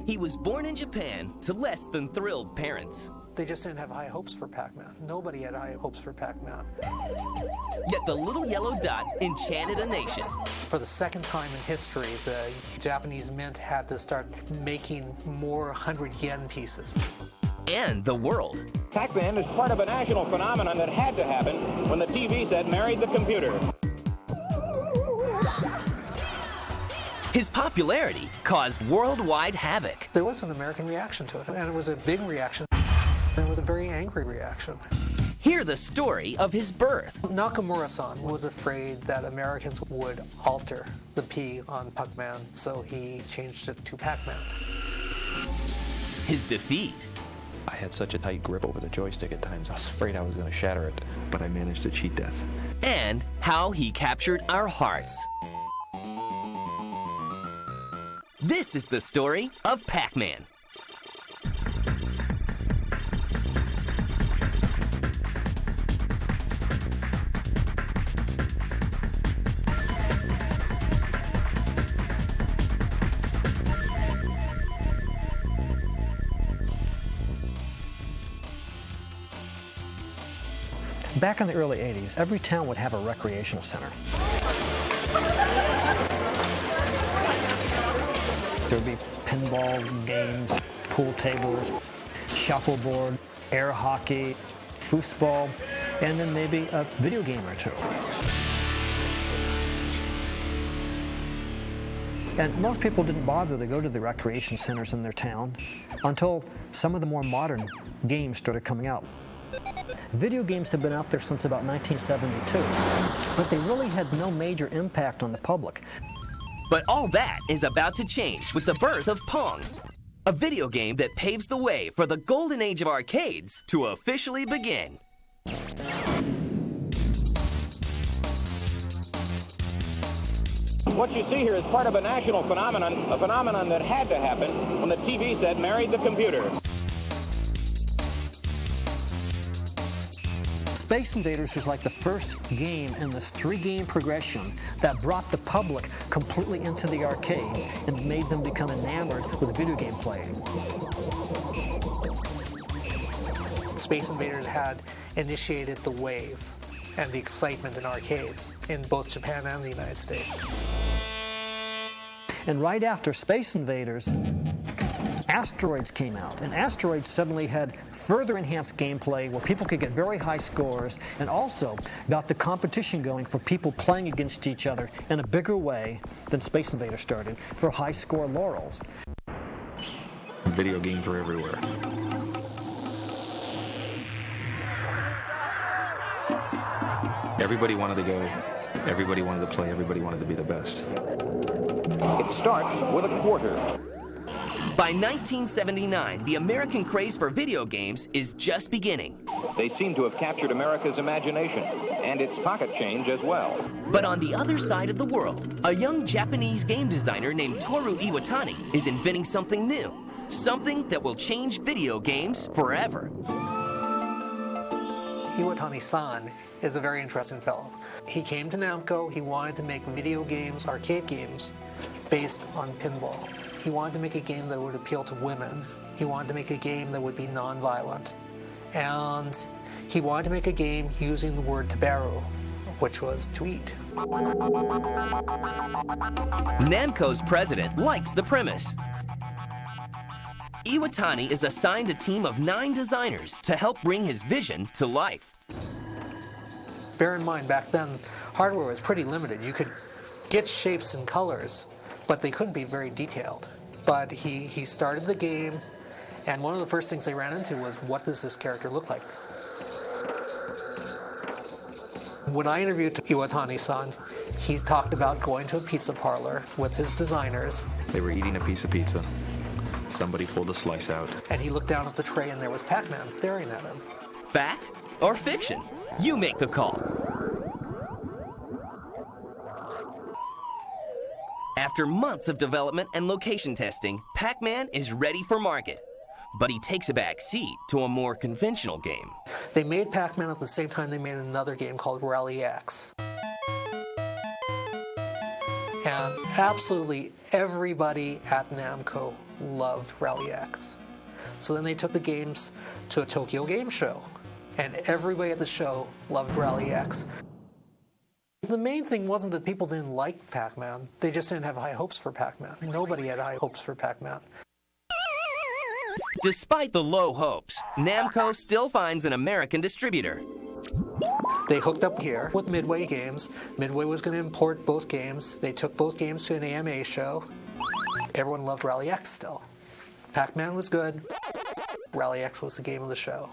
He was born in Japan to less than thrilled parents. They just didn't have high hopes for Pac-Man. Nobody had high hopes for Pac-Man. Yet the little yellow dot enchanted a nation. For the second time in history, the Japanese mint had to start making more 100-yen pieces. And the world. Pac-Man is part of a national phenomenon that had to happen when the TV set married the computer. His popularity caused worldwide havoc. There was an American reaction to it, and it was a big reaction, and it was a very angry reaction. Hear the story of his birth. Nakamura-san was afraid that Americans would alter the P on Pac-Man, so he changed it to Pac-Man. His defeat. I had such a tight grip over the joystick at times, I was afraid I was going to shatter it, but I managed to cheat death. And how he captured our hearts. This is the story of Pac-Man. Back in the early 80s, every town would have a recreational center. There'd be pinball games, pool tables, shuffleboard, air hockey, foosball, and then maybe a video game or two. And most people didn't bother to go to the recreation centers in their town until some of the more modern games started coming out. Video games have been out there since about 1972, but they really had no major impact on the public. But all that is about to change with the birth of Pong, a video game that paves the way for the golden age of arcades to officially begin. What you see here is part of a national phenomenon, a phenomenon that had to happen when the TV set married the computer. Space Invaders was like the first game in this three-game progression that brought the public completely into the arcades and made them become enamored with video game playing. Space Invaders had initiated the wave and the excitement in arcades in both Japan and the United States. And right after Space Invaders, Asteroids came out, and Asteroids suddenly had further enhanced gameplay where people could get very high scores and also got the competition going for people playing against each other in a bigger way than Space Invaders started for high score laurels. Video games were everywhere. Everybody wanted to go, everybody wanted to play, everybody wanted to be the best. It starts with a quarter. By 1979, the American craze for video games is just beginning. They seem to have captured America's imagination and its pocket change as well. But on the other side of the world, a young Japanese game designer named Toru Iwatani is inventing something new, something that will change video games forever. Iwatani-san is a very interesting fellow. He came to Namco, he wanted to make video games, arcade games, based on pinball. He wanted to make a game that would appeal to women. He wanted to make a game that would be non-violent. And he wanted to make a game using the word tabaru, which was to eat. Namco's president likes the premise. Iwatani is assigned a team of 9 designers to help bring his vision to life. Bear in mind, back then, hardware was pretty limited. You could get shapes and colors, but they couldn't be very detailed. But he started the game, and one of the first things they ran into was, what does this character look like? When I interviewed Iwatani-san, he talked about going to a pizza parlor with his designers. They were eating a piece of pizza. Somebody pulled a slice out. And he looked down at the tray and there was Pac-Man staring at him. Fact or fiction? You make the call. After months of development and location testing, Pac-Man is ready for market. But he takes a back seat to a more conventional game. They made Pac-Man at the same time they made another game called Rally X. And absolutely everybody at Namco loved Rally X. So then they took the games to a Tokyo Game Show, and everybody at the show loved Rally X. The main thing wasn't that people didn't like Pac-Man, they just didn't have high hopes for Pac-Man. Nobody had high hopes for Pac-Man. Despite the low hopes, Namco still finds an American distributor. They hooked up here with Midway Games. Midway was going to import both games. They took both games to an AMA show. Everyone loved Rally X still. Pac-Man was good. Rally X was the game of the show.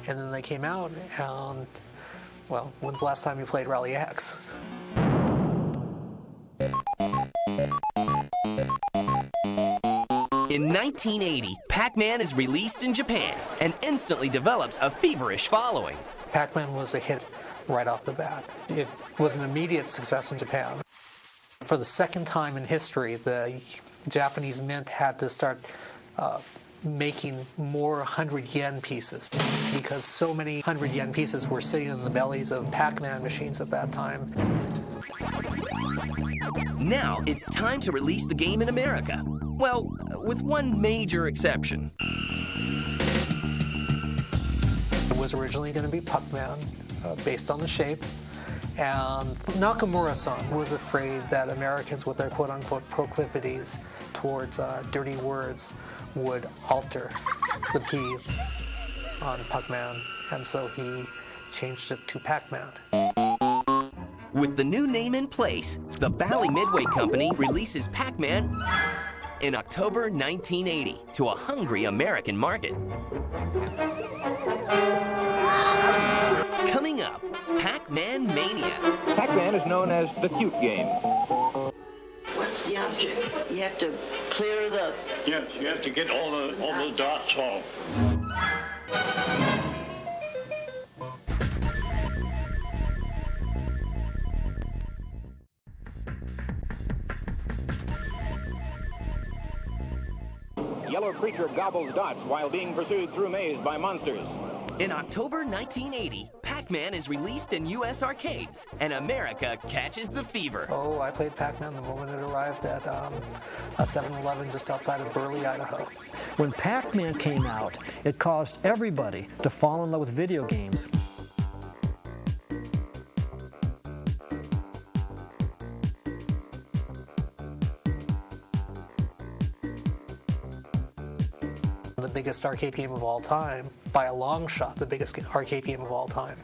And then they came out and, well, when's the last time you played Rally X? In 1980, Pac-Man is released in Japan and instantly develops a feverish following. Pac-Man was a hit right off the bat. It was an immediate success in Japan. For the second time in history, the Japanese mint had to start making more 100 yen pieces because so many 100 yen pieces were sitting in the bellies of Pac-Man machines at that time. Now it's time to release the game in America. Well, with one major exception. It was originally going to be Pac-Man, based on the shape, and Nakamura-san was afraid that Americans, with their quote-unquote proclivities towards dirty words, would alter the P on Pac-Man, and so he changed it to Pac-Man. With the new name in place, the Bally Midway Company releases Pac-Man in October 1980 to a hungry American market. Coming up, Pac-Man Mania. Pac-Man is known as the cute game. What's the object? You have to clear the... Yes, you have to get all the dots off. Yellow creature gobbles dots while being pursued through maze by monsters. In October 1980, Pac-Man is released in U.S. arcades, and America catches the fever. Oh, I played Pac-Man the moment it arrived at a 7-Eleven just outside of Burley, Idaho. When Pac-Man came out, it caused everybody to fall in love with video games. The biggest arcade game of all time, by a long shot, the biggest arcade game of all time.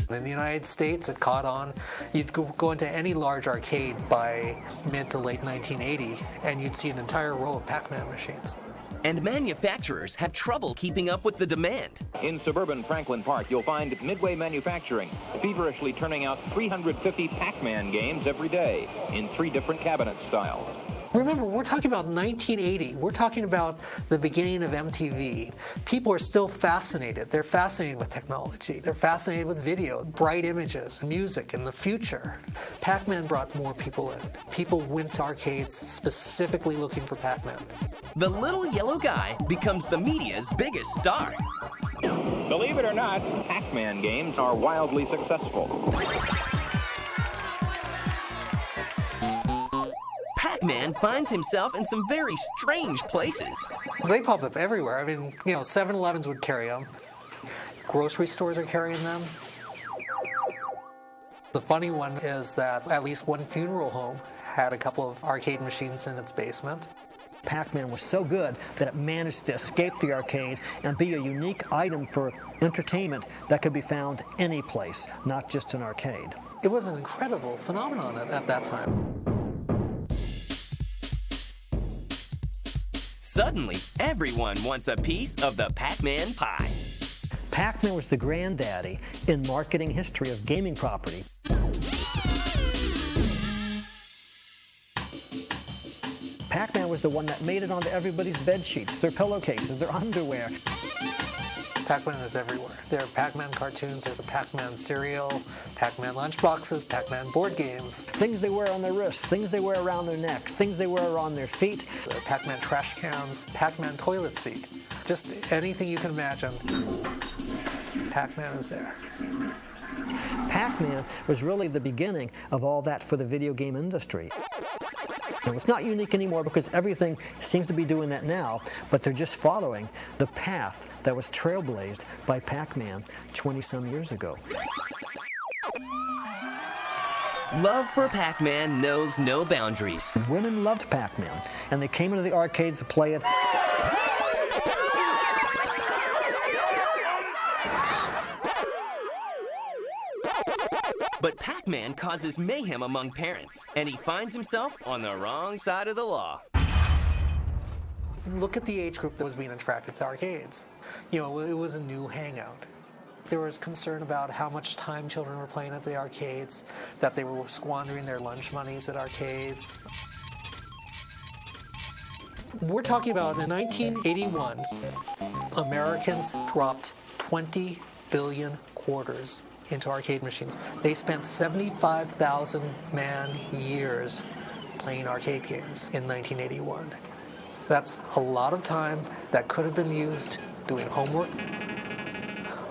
In the United States, it caught on. You'd go into any large arcade by mid to late 1980, and you'd see an entire row of Pac-Man machines. And manufacturers have trouble keeping up with the demand. In suburban Franklin Park, you'll find Midway Manufacturing feverishly turning out 350 Pac-Man games every day in 3 different cabinet styles. Remember, we're talking about 1980. We're talking about the beginning of MTV. People are still fascinated. They're fascinated with technology. They're fascinated with video, bright images, music, and the future. Pac-Man brought more people in. People went to arcades specifically looking for Pac-Man. The little yellow guy becomes the media's biggest star. Believe it or not, Pac-Man games are wildly successful. Pac-Man finds himself in some very strange places. They popped up everywhere. I mean, 7-Elevens would carry them. Grocery stores are carrying them. The funny one is that at least one funeral home had a couple of arcade machines in its basement. Pac-Man was so good that it managed to escape the arcade and be a unique item for entertainment that could be found any place, not just an arcade. It was an incredible phenomenon at that time. Suddenly, everyone wants a piece of the Pac-Man pie. Pac-Man was the granddaddy in marketing history of gaming property. Pac-Man was the one that made it onto everybody's bed sheets, their pillowcases, their underwear. Pac-Man is everywhere. There are Pac-Man cartoons, there's a Pac-Man cereal, Pac-Man lunchboxes, Pac-Man board games. Things they wear on their wrists, things they wear around their neck, things they wear on their feet. Pac-Man trash cans, Pac-Man toilet seat. Just anything you can imagine, Pac-Man is there. Pac-Man was really the beginning of all that for the video game industry. It's not unique anymore because everything seems to be doing that now, but they're just following the path that was trailblazed by Pac-Man 20-some years ago. Love for Pac-Man knows no boundaries. Women loved Pac-Man, and they came into the arcades to play it. But Pac-Man causes mayhem among parents, and he finds himself on the wrong side of the law. Look at the age group that was being attracted to arcades. You know, it was a new hangout. There was concern about how much time children were playing at the arcades, that they were squandering their lunch monies at arcades. We're talking about in 1981, Americans dropped 20 billion quarters into arcade machines. They spent 75,000 man-years playing arcade games in 1981. That's a lot of time that could have been used doing homework.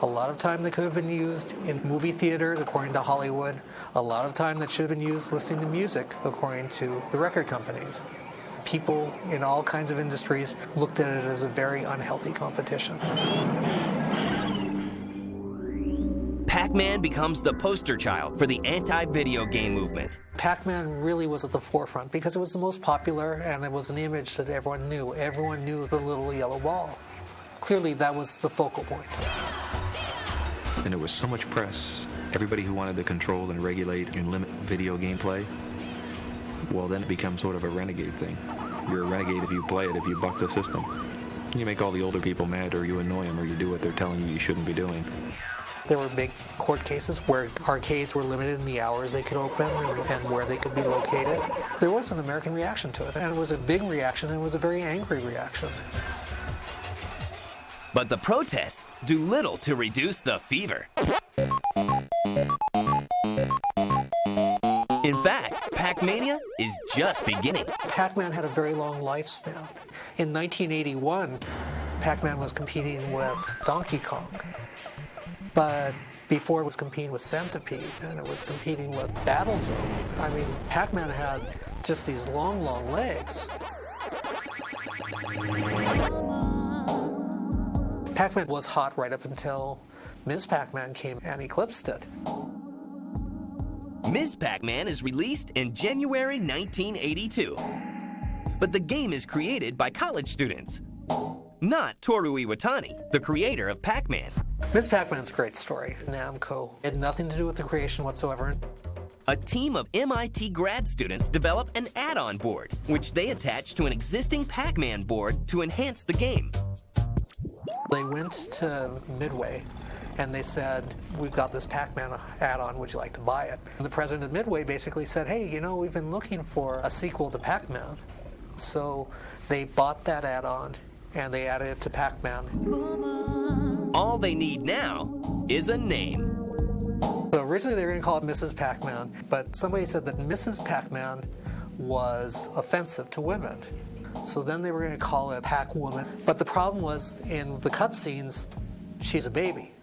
A lot of time that could have been used in movie theaters, according to Hollywood. A lot of time that should have been used listening to music, according to the record companies. People in all kinds of industries looked at it as a very unhealthy competition. Pac-Man becomes the poster child for the anti-video game movement. Pac-Man really was at the forefront because it was the most popular and it was an image that everyone knew. Everyone knew the little yellow ball. Clearly, that was the focal point. And there was so much press. Everybody who wanted to control and regulate and limit video game play, well, then it becomes sort of a renegade thing. You're a renegade if you play it, if you buck the system. You make all the older people mad, or you annoy them, or you do what they're telling you shouldn't be doing. There were big court cases where arcades were limited in the hours they could open and where they could be located. There was an American reaction to it, and it was a big reaction, and it was a very angry reaction. But the protests do little to reduce the fever. In fact, Pac-Mania is just beginning. Pac-Man had a very long lifespan. In 1981, Pac-Man was competing with Donkey Kong. But before it was competing with Centipede, and it was competing with Battlezone. I mean, Pac-Man had just these long, long legs. Pac-Man was hot right up until Ms. Pac-Man came and eclipsed it. Ms. Pac-Man is released in January 1982. But the game is created by college students, not Toru Iwatani, the creator of Pac-Man. Ms. Pac-Man's a great story. Namco had nothing to do with the creation whatsoever. A team of MIT grad students developed an add-on board, which they attached to an existing Pac-Man board to enhance the game. They went to Midway and they said, we've got this Pac-Man add-on, would you like to buy it? And the president of Midway basically said, hey, you know, we've been looking for a sequel to Pac-Man. So they bought that add-on and they added it to Pac-Man. All they need now is a name. So originally they were going to call it Mrs. Pac-Man, but somebody said that Mrs. Pac-Man was offensive to women. So then they were going to call it Pac-Woman. But the problem was, in the cutscenes, she's a baby.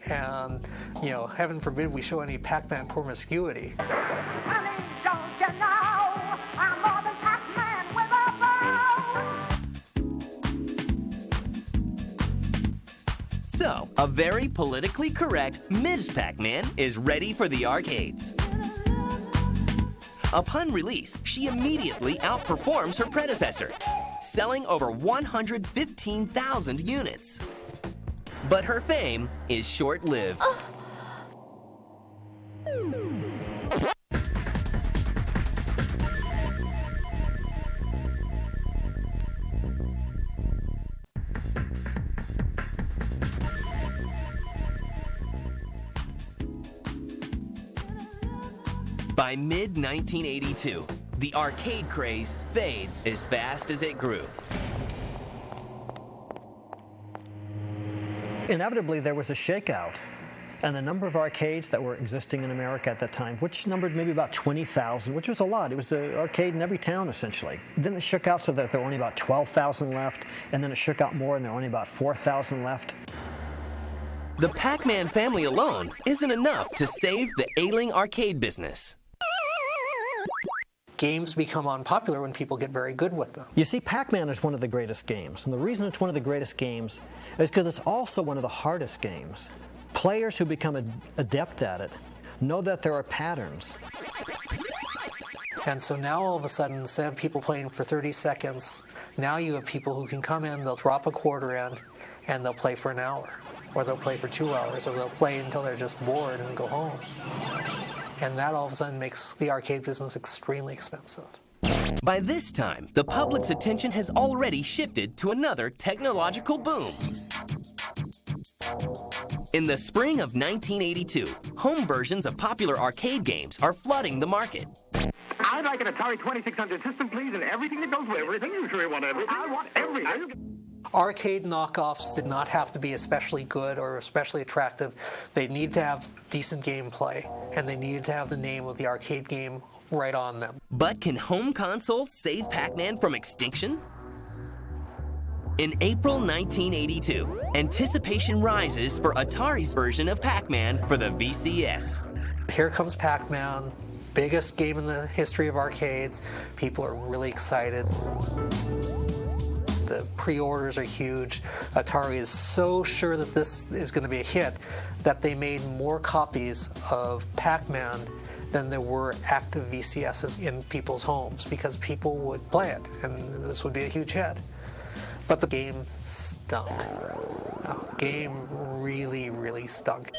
And, you know, heaven forbid we show any Pac-Man promiscuity. Honey, don't you know I'm more than Pac-Man with a bow? So, a very politically correct Ms. Pac-Man is ready for the arcades. Upon release, she immediately outperforms her predecessor, selling over 115,000 units. But her fame is short-lived. By mid-1982, the arcade craze fades as fast as it grew. Inevitably, there was a shakeout, and the number of arcades that were existing in America at that time, which numbered maybe about 20,000, which was a lot. It was an arcade in every town, essentially. Then it shook out so that there were only about 12,000 left, and then it shook out more, and there were only about 4,000 left. the Pac-Man family alone isn't enough to save the ailing arcade business. Games become unpopular when people get very good with them. You see, Pac-Man is one of the greatest games, and the reason it's one of the greatest games is because it's also one of the hardest games. Players who become adept at it know that there are patterns. And so now all of a sudden, instead of people playing for 30 seconds, now you have people who can come in, they'll drop a quarter in, and they'll play for an hour, or they'll play for 2 hours, or they'll play until they're just bored and go home. And that all of a sudden makes the arcade business extremely expensive. By this time, the public's attention has already shifted to another technological boom. In the spring of 1982, home versions of popular arcade games are flooding the market. I'd like an Atari 2600 system, please, and everything that goes with it. Everything? You sure you want everything? I want everything. Arcade knockoffs did not have to be especially good or especially attractive. They need to have decent gameplay, and they needed to have the name of the arcade game right on them. But can home consoles save Pac-Man from extinction? In April 1982, anticipation rises for Atari's version of Pac-Man for the VCS. Here comes Pac-Man, biggest game in the history of arcades. People are really excited. The pre-orders are huge. Atari is so sure that this is going to be a hit that they made more copies of Pac-Man than there were active VCSs in people's homes because people would play it, and this would be a huge hit. But the game stunk. The game really, really stunk.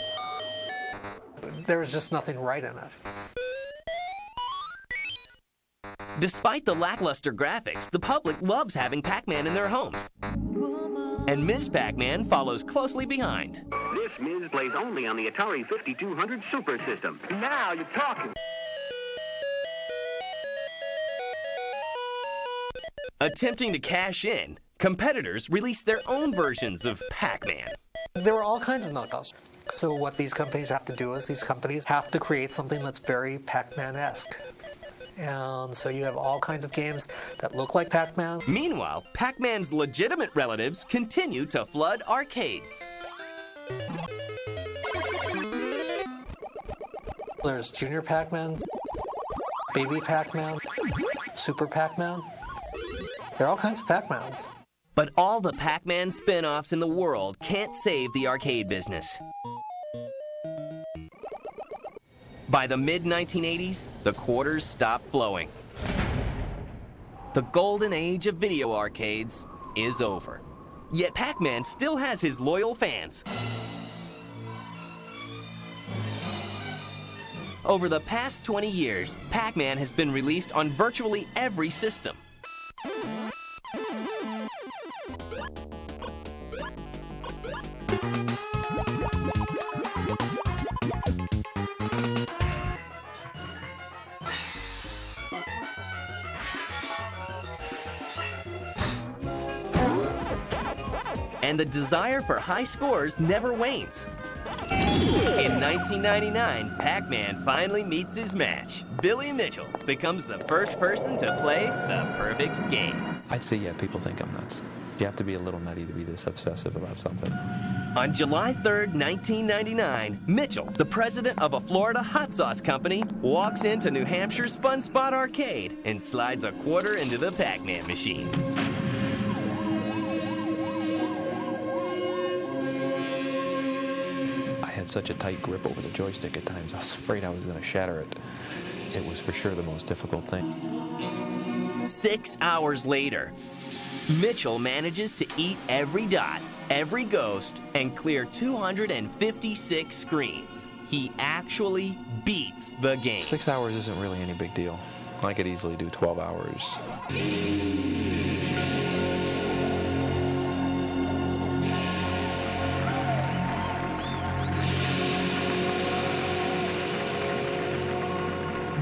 There was just nothing right in it. Despite the lackluster graphics, the public loves having Pac-Man in their homes. And Ms. Pac-Man follows closely behind. This Ms. plays only on the Atari 5200 Super System. Now you're talking. Attempting to cash in, competitors release their own versions of Pac-Man. There were all kinds of knockoffs. So what these companies have to do is these companies have to create something that's very Pac-Man-esque. And so you have all kinds of games that look like Pac-Man. Meanwhile, Pac-Man's legitimate relatives continue to flood arcades. There's Junior Pac-Man, Baby Pac-Man, Super Pac-Man. There are all kinds of Pac-Mans. But all the Pac-Man spin-offs in the world can't save the arcade business. By the mid-1980s, the quarters stopped flowing. The golden age of video arcades is over. Yet Pac-Man still has his loyal fans. Over the past 20 years, Pac-Man has been released on virtually every system. And the desire for high scores never wanes. In 1999, Pac-Man finally meets his match. Billy Mitchell becomes the first person to play the perfect game. I'd say, yeah, people think I'm nuts. You have to be a little nutty to be this obsessive about something. On July 3rd, 1999, Mitchell, the president of a Florida hot sauce company, walks into New Hampshire's Fun Spot Arcade and slides a quarter into the Pac-Man machine. I had such a tight grip over the joystick at times, I was afraid I was going to shatter it. It was for sure the most difficult thing. 6 hours later, Mitchell manages to eat every dot, every ghost, and clear 256 screens. He actually beats the game. 6 hours isn't really any big deal. I could easily do 12 hours.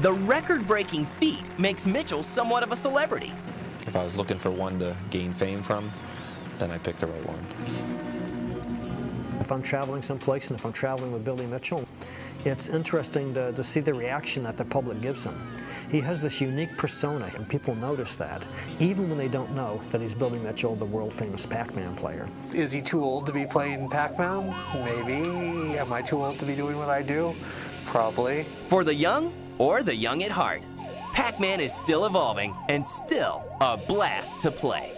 The record-breaking feat makes Mitchell somewhat of a celebrity. If I was looking for one to gain fame from, then I picked the right one. if I'm traveling someplace and if I'm traveling with Billy Mitchell, it's interesting to see the reaction that the public gives him. He has this unique persona, and people notice that, even when they don't know that he's Billy Mitchell, the world-famous Pac-Man player. Is he too old to be playing Pac-Man? Maybe. Am I too old to be doing what I do? Probably. For the young or the young at heart, Pac-Man is still evolving and still a blast to play.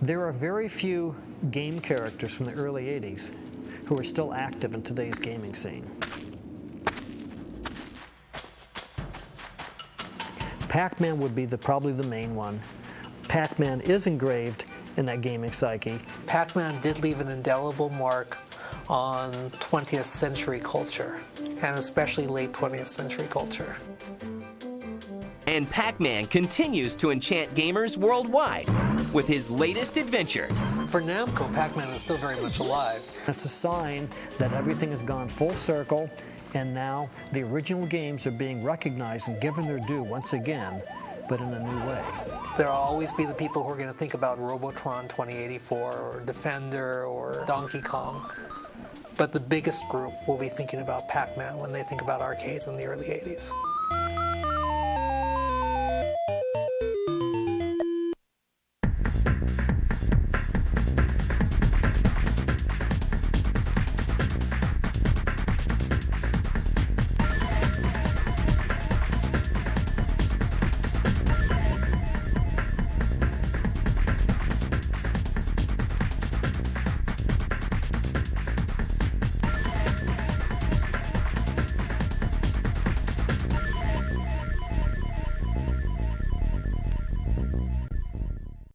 There are very few game characters from the early 80s who are still active in today's gaming scene. Pac-Man would be probably the main one. Pac-Man is engraved in that gaming psyche. Pac-Man did leave an indelible mark on 20th century culture, and especially late 20th century culture. And Pac-Man continues to enchant gamers worldwide with his latest adventure. For Namco, Pac-Man is still very much alive. It's a sign that everything has gone full circle, and now the original games are being recognized and given their due once again, but in a new way. There will always be the people who are going to think about Robotron 2084 or Defender or Donkey Kong. But the biggest group will be thinking about Pac-Man when they think about arcades in the early 80s.